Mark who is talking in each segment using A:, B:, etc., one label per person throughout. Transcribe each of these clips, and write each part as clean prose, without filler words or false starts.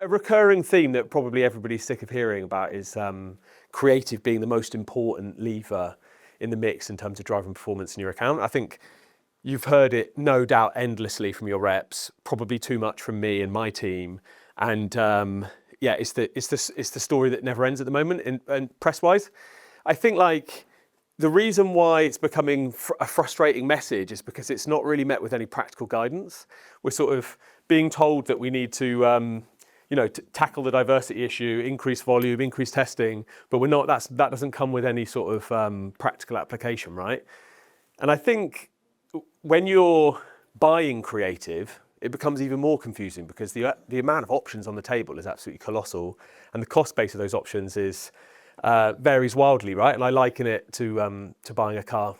A: A recurring theme that probably everybody's sick of hearing about is creative being the most important lever in the mix in terms of driving performance in your account. I think you've heard it, no doubt, endlessly from your reps, probably too much from me and my team. And yeah, it's the story that never ends at the moment and press-wise. I think like the reason why it's becoming a frustrating message is because it's not really met with any practical guidance. We're sort of being told that we need to tackle the diversity issue, increase volume, increase testing, but we're not. That doesn't come with any sort of practical application, right? And I think when you're buying creative, it becomes even more confusing because the amount of options on the table is absolutely colossal, and the cost base of those options is varies wildly, right? And I liken it to buying a car.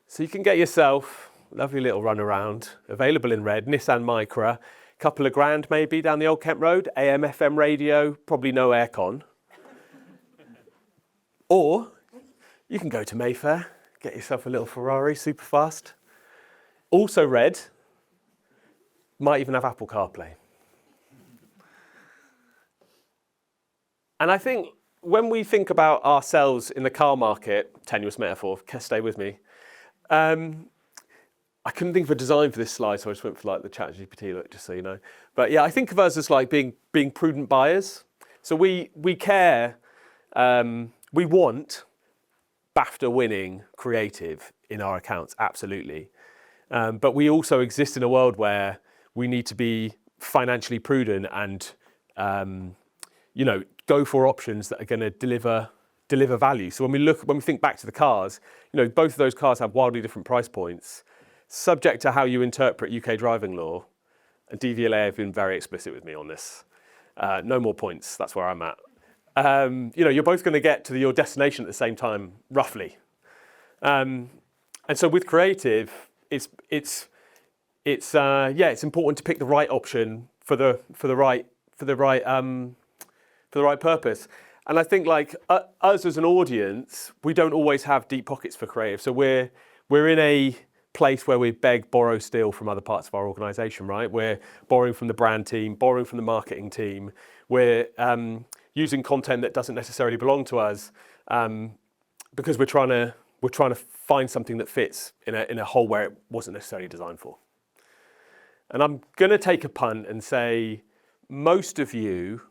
A: So you can get yourself a lovely little run around, available in red, Nissan Micra. Couple of grand maybe down the Old Kent Road, AM, FM radio, probably no aircon. Or you can go to Mayfair, get yourself a little Ferrari, super fast. Also red, might even have Apple CarPlay. And I think when we think about ourselves in the car market, tenuous metaphor, stay with me, I couldn't think of a design for this slide, so I just went for like the ChatGPT look, just so you know. But yeah, I think of us as like being prudent buyers. So we care, we want BAFTA-winning creative in our accounts, absolutely. But we also exist in a world where we need to be financially prudent and go for options that are going to deliver value. So when we think back to the cars, both of those cars have wildly different price points. Subject to how you interpret UK driving law, and DVLA have been very explicit with me on this. No more points, that's where I'm at. You're both going to get to your destination at the same time, roughly. And so with creative, it's important to pick the right option for the right purpose. And I think like us as an audience, we don't always have deep pockets for creative. So we're in a place where we beg, borrow, steal from other parts of our organisation, right? We're borrowing from the brand team, borrowing from the marketing team. We're using content that doesn't necessarily belong to us because we're trying to find something that fits in a hole where it wasn't necessarily designed for. And I'm going to take a punt and say most of you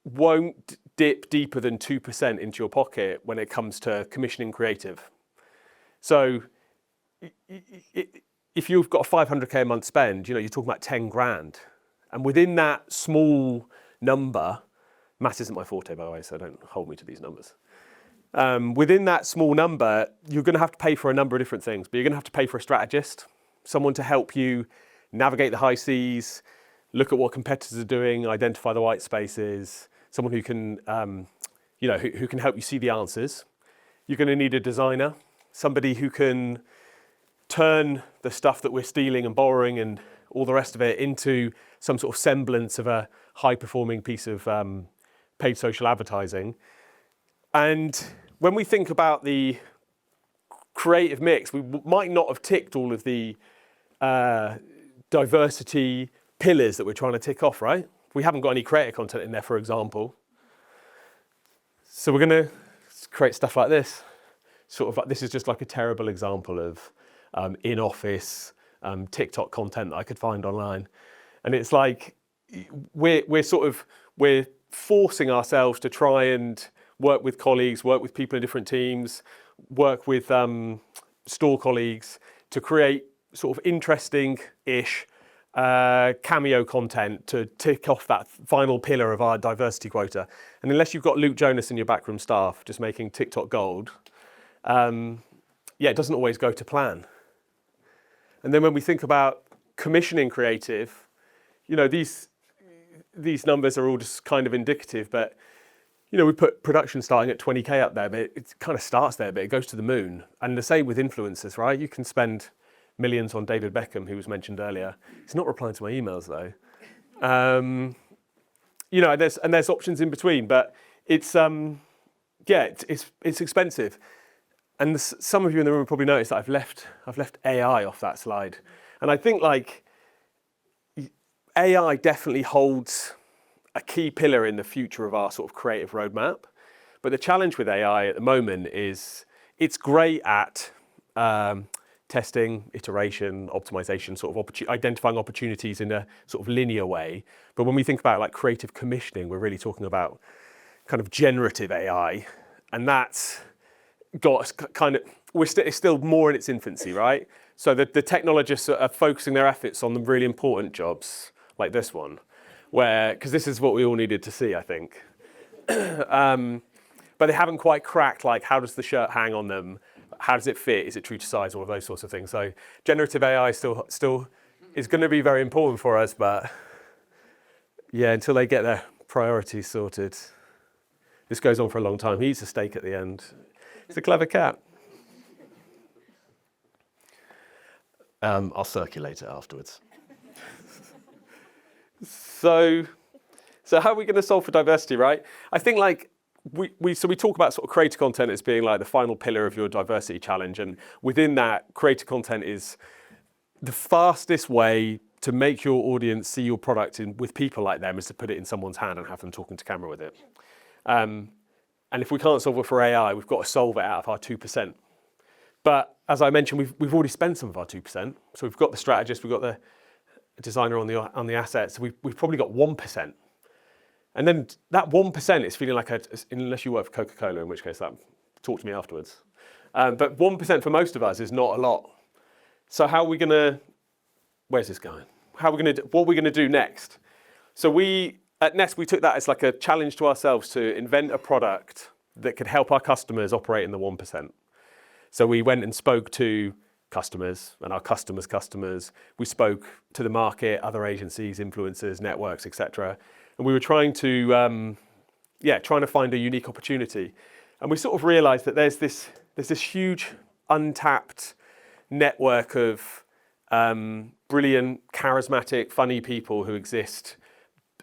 A: won't dip deeper than 2% into your pocket when it comes to commissioning creative. So if you've got a 500k a month spend, you're talking about 10 grand. And within that small number, maths isn't my forte, by the way, so don't hold me to these numbers. Within that small number, you're going to have to pay for a number of different things, but you're going to have to pay for a strategist, someone to help you navigate the high seas, look at what competitors are doing, identify the white spaces, someone who can, who can help you see the answers. You're going to need a designer, somebody who can turn the stuff that we're stealing and borrowing and all the rest of it into some sort of semblance of a high-performing piece of paid social advertising. And when we think about the creative mix, we might not have ticked all of the diversity pillars that we're trying to tick off, right? We haven't got any creative content in there, for example. So we're going to create stuff like this. Sort of like, this is just like a terrible example of in-office TikTok content that I could find online. And it's like, we're forcing ourselves to try and work with colleagues, work with people in different teams, work with store colleagues to create sort of interesting-ish cameo content to tick off that final pillar of our diversity quota. And unless you've got Luke Jonas in your backroom staff just making TikTok gold, it doesn't always go to plan. And then when we think about commissioning creative, these numbers are all just kind of indicative, but we put production starting at 20k up there, but it kind of starts there, but it goes to the moon. And the same with influencers, right? You can spend millions on David Beckham, who was mentioned earlier. He's not replying to my emails though. There's options in between, but it's expensive. And some of you in the room probably noticed that I've left AI off that slide. And I think like AI definitely holds a key pillar in the future of our sort of creative roadmap. But the challenge with AI at the moment is it's great at testing, iteration, optimization, sort of identifying opportunities in a sort of linear way. But when we think about like creative commissioning, we're really talking about kind of generative AI, and that's got kind of, it's still more in its infancy, right? So the technologists are focusing their efforts on the really important jobs like this one, because this is what we all needed to see, I think. But they haven't quite cracked, like, how does the shirt hang on them? How does it fit? Is it true to size? All of those sorts of things. So generative AI still is going to be very important for us, but yeah, until they get their priorities sorted, this goes on for a long time. He eats a steak at the end. It's a clever cat.
B: I'll circulate it afterwards.
A: So how are we going to solve for diversity, right? I think like we talk about sort of creator content as being like the final pillar of your diversity challenge, and within that, creator content is the fastest way to make your audience see your product with people like them is to put it in someone's hand and have them talking to camera with it. And if we can't solve it for AI, we've got to solve it out of our 2%. But as I mentioned, we've already spent some of our 2%. So we've got the strategist, we've got the designer on the assets. We've probably got 1%. And then that 1% is feeling like unless you work for Coca-Cola, in which case talk to me afterwards. But 1% for most of us is not a lot. So how are we gonna, where's this going? What are we gonna do next? So at Nest, we took that as like a challenge to ourselves to invent a product that could help our customers operate in the 1%. So we went and spoke to customers and our customers' customers. We spoke to the market, other agencies, influencers, networks, etc. And we were trying to find a unique opportunity. And we sort of realized that there's this huge untapped network of brilliant, charismatic, funny people who exist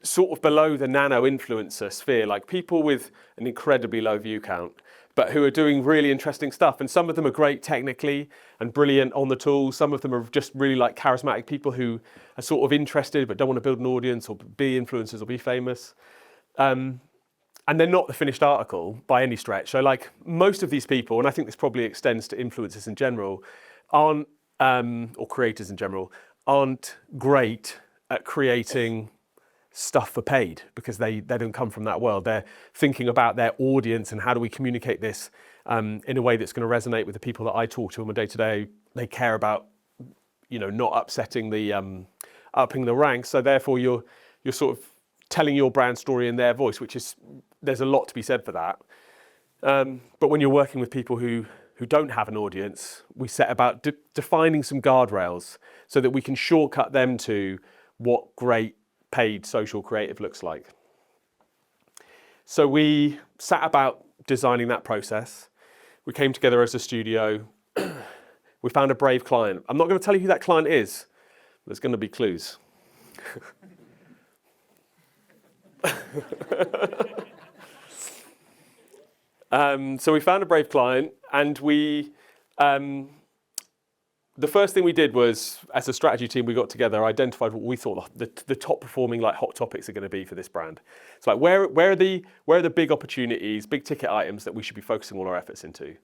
A: sort of below the nano-influencer sphere, like people with an incredibly low view count, but who are doing really interesting stuff. And some of them are great technically and brilliant on the tools. Some of them are just really like charismatic people who are sort of interested but don't want to build an audience or be influencers or be famous. And they're not the finished article by any stretch. So like most of these people, and I think this probably extends to influencers in general, or creators in general, aren't great at creating stuff for paid because they don't come from that world. They're thinking about their audience and how do we communicate this in a way that's going to resonate with the people that I talk to on a day-to-day. They care about, not upsetting upping the ranks. So therefore you're sort of telling your brand story in their voice, there's a lot to be said for that. But when you're working with people who don't have an audience, we set about defining some guardrails so that we can shortcut them to what great paid social creative looks like. So we sat about designing that process. We came together as a studio. We found a brave client. I'm not going to tell you who that client is. There's going to be clues. So we found a brave client, and the first thing we did was, as a strategy team, we got together, identified what we thought the top performing like hot topics are going to be for this brand. It's like where are the big opportunities, big ticket items that we should be focusing all our efforts into.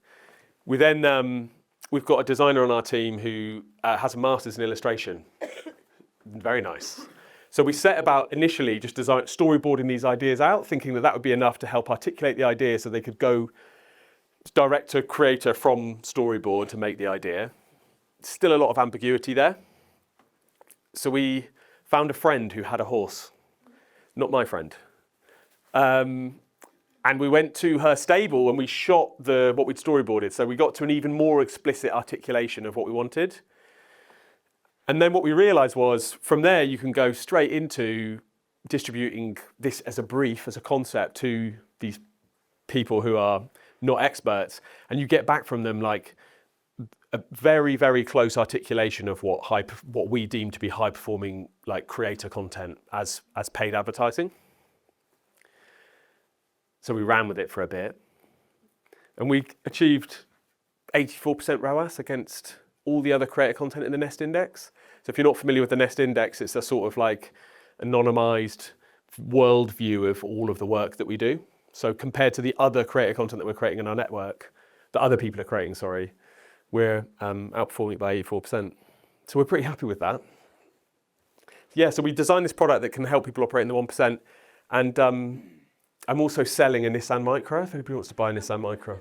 A: We then we've got a designer on our team who has a master's in illustration. Very nice. So we set about initially just storyboarding these ideas out, thinking that would be enough to help articulate the idea so they could go direct to creator from storyboard to make the idea. Still a lot of ambiguity there. So we found a friend who had a horse, not my friend. And we went to her stable and we shot what we'd storyboarded. So we got to an even more explicit articulation of what we wanted. And then what we realized was from there, you can go straight into distributing this as a brief, as a concept to these people who are not experts. And you get back from them like a very, very close articulation of what we deem to be high performing like creator content as paid advertising. So we ran with it for a bit and we achieved 84% ROAS against all the other creator content in the Nest Index. So if you're not familiar with the Nest Index, it's a sort of like anonymized worldview of all of the work that we do. So compared to the other creator content that we're creating in our network, that other people are creating, sorry, we're outperforming by 84%. So we're pretty happy with that. Yeah, so we designed this product that can help people operate in the 1%. And I'm also selling a Nissan Micra, if anybody wants to buy a Nissan Micra.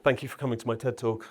A: Thank you for coming to my TED Talk.